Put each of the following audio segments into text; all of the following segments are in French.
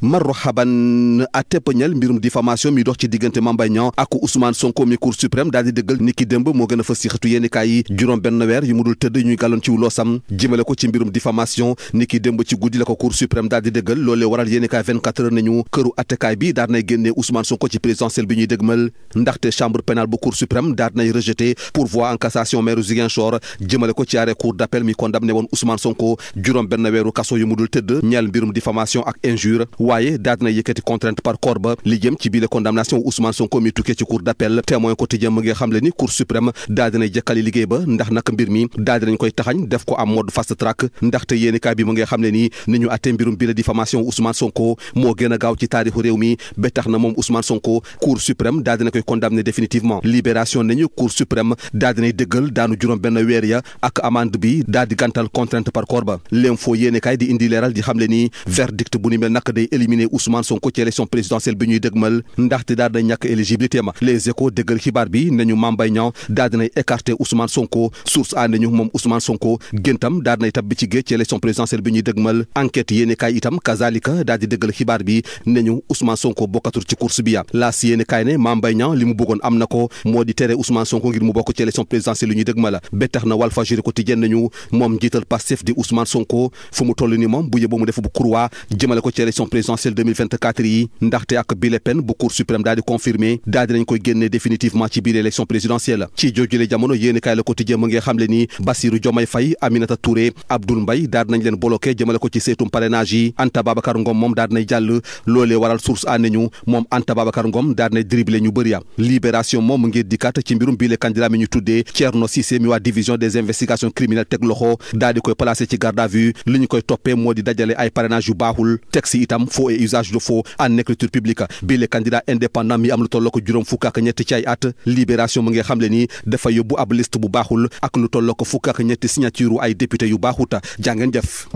marhaban atep ñal mbirum diffamation mi dox ci diggante Mame Mbaye Niang ak Ousmane Sonko mi Cour suprême daal di dëggal niki démb moo gën a fës ci xëtu yéenekaay yi juróom benn weer yu mu dul tëdd ñuy gàlloon ci loosam jëmale ko ci mbirum diffamation niki démb ci guddi la ko Cour suprême daal di dëggal loolee waral yéenekaay 24 heures nañu këru attekaay bi daal nay génnee Ousmane Sonko ci présidentielle bi ñuy dëgmal ndaxte chambre pénale bu Cour suprême daal nay rejeté pourvoi en cassation maire Ziguinchor jëmale ko ci arrêt cour d'appel mi condamné woon Ousmane Sonko juróom benn weeru kaso yu mu dul tëdd ñeel mbirum diffamation ak injure waaye daal na yëkkati contrainte par corps ba li jëm ci biile condamnation Ousmane Sonko mi tukkee ci cour d'appel témoin quotidien mu ngi xamle ni cour suprême daal dinay jëkkali liggéey ba ndax nag mbir mi daal dinañ koy taxañ def ko am mode fast track ndaxte yéenekaay bi mu ngi xamle ni ñu àtte mbirum biile diffamation Ousmane Sonko moo gën a gaaw ci taarixu réew mi ba tax na moom Ousmane Sonko cour suprême daal dina koy condamné définitivement libération nañu cour suprême daal dinay dëggal daanu juróom benn weer ya ak amende bi daal di gàntal contrainte par corps ba l'info yéenekaay di indi leeral di xamle ni verdict bu ni mel nag day éliminer Ousmane Sonko ci élection présidentielle bi ñuy dëgmal ndaxte daal day ñàkk éligibilité ma les échos dëggal xibaar bi nañu Mame Mbaye Niang daal dinay écarter Ousmane Sonko source a nañu moom Ousmane Sonko géntam daal dinay tabbi ci géej ci élection présidentielle bi ñuy dëgmal enquête yéenekaay itam kazalika daal di dëggal xibaar bi nañu Ousmane Sonko bokkatul ci course bi ya laas yéenekaay ne Mame Mbaye Niang li mu bëggoon am na ko moo di tere Ousmane Sonko ngir mu bokk ci élection présidentielle yi ñuy dëgmal ba tax na Walfadjri quotidien nañu moom njiital Pastef di Ousmane Sonko fu mu toll ni moom bu yeboo mu def bu croix jëmale ko ci élection présidentielle 2024 yi ndaxte ak bile peine bu Cour suprême daal di confirmé daal dinañ koy génne définitivement ci biir élection présidentielle ci joojule jamono yéenekaay Le Quotidien mu ngi xamle ni Bassirou Diomaye Faye Aminata Touré Abdoul Mbaye daal dinañ leen bloqué jëmale ko ci seetum parrainage yi Anta Babacar Ngom moom daal dinay jàll loolee waral source a nañu moom Anta Babacar Ngom daal dinay dribblé ñu bëri ya libération moom mu ngi dikkaat ci mbirum bile candidat mi ñu tuddee Thierno Cissé mi waa division des investigations criminelles teg loxo daal di koy placé ci garde à vue li ñu koy toppee moo di dajale ay parrainage yu baaxul texte itam faux et usage de faux en écriture publique bi le candidat indépendant mi am lu tolloo ko juróom fukk ak ñetti ci ay at libération mu ngi xamle ni dafa yóbbu ab liste bu baaxul ak lu tolloo ko fukk ak ñetti signature ay député yu baaxuta jàngeen jëf.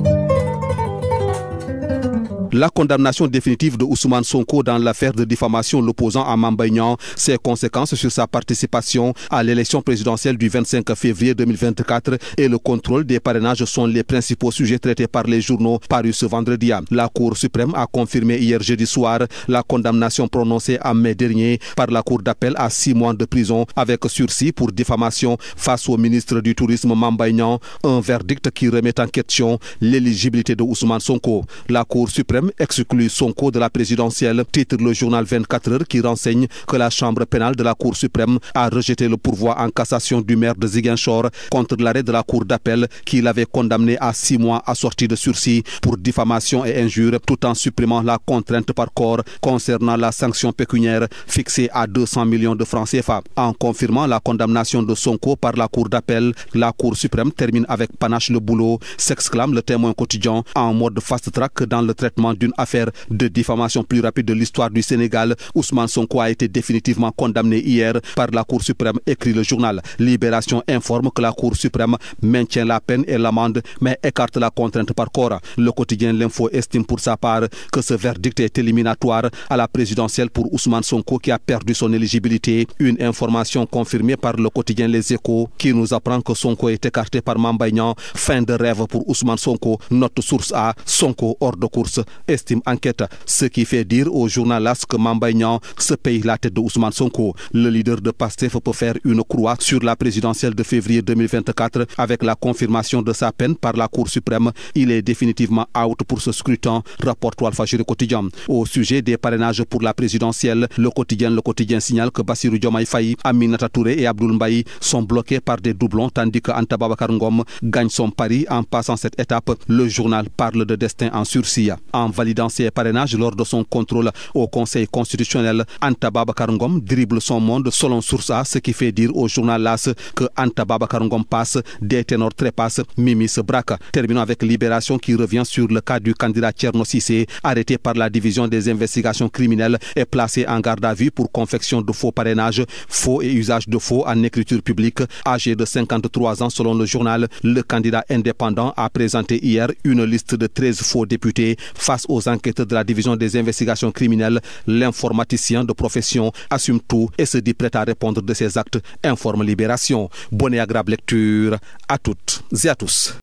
La condamnation définitive de Ousmane Sonko dans l'affaire de diffamation l'opposant à Mame Mbaye Niang, ses conséquences sur sa participation à l'élection présidentielle du 25 février 2024 et le contrôle des parrainages sont les principaux sujets traités par les journaux parus ce vendredi. La Cour suprême a confirmé hier jeudi soir la condamnation prononcée en mai dernier par la Cour d'appel à 6 mois de prison avec sursis pour diffamation face au ministre du Tourisme Mame Mbaye Niang, un verdict qui remet en question l'éligibilité de Ousmane Sonko. La Cour suprême exclut Sonko de la présidentielle, titre le journal 24 heures qui renseigne que la chambre pénale de la Cour suprême a rejeté le pourvoi en cassation du maire de Ziguinchor contre l'arrêt de la Cour d'appel qui l'avait condamné à 6 mois assorti de sursis pour diffamation et injure tout en supprimant la contrainte par corps concernant la sanction pécuniaire fixée à 200 millions de francs CFA. En confirmant la condamnation de Sonko par la Cour d'appel, la Cour suprême termine avec panache le boulot, s'exclame le Témoin quotidien en mode fast track dans le traitement d'une affaire de diffamation plus rapide de l'histoire du Sénégal. Ousmane Sonko a été définitivement condamné hier par la Cour suprême, écrit le journal. Libération informe que la Cour suprême maintient la peine et l'amende, mais écarte la contrainte par corps. Le quotidien L'Info estime pour sa part que ce verdict est éliminatoire à la présidentielle pour Ousmane Sonko qui a perdu son éligibilité. Une information confirmée par le quotidien Les Échos qui nous apprend que Sonko est écarté par Mame Mbaye Niang. Fin de rêve pour Ousmane Sonko. Note source A, Sonko hors de course. Estime enquête, ce qui fait dire au journal L'As que Mame Mbaye Niang se paye la tête de Ousmane Sonko. Le leader de Pastef peut faire une croix sur la présidentielle de février 2024 avec la confirmation de sa peine par la Cour suprême. Il est définitivement out pour ce scrutin, rapporte Walfadjri quotidien. Au sujet des parrainages pour la présidentielle, le quotidien signale que Bassirou Diomaye Faye, Aminata Touré et Abdoul Mbaye sont bloqués par des doublons tandis que Anta Babacar Ngom gagne son pari en passant cette étape. Le journal parle de destin en sursis. En validant ses parrainages lors de son contrôle au Conseil constitutionnel, Anta Babacar Ngom dribble son monde selon source A, ce qui fait dire au journal L'As que Anta Babacar Ngom passe, des ténors trépassent, Mimi se braque. Terminons avec Libération qui revient sur le cas du candidat Thierno Cissé, arrêté par la division des investigations criminelles et placé en garde à vue pour confection de faux parrainages, faux et usage de faux en écriture publique. Âgé de 53 ans selon le journal, le candidat indépendant a présenté hier une liste de 13 faux députés face aux enquêteurs de la division des investigations criminelles. L'informaticien de profession assume tout et se dit prêt à répondre de ses actes, informe Libération. Bonne et agréable lecture à toutes et à tous.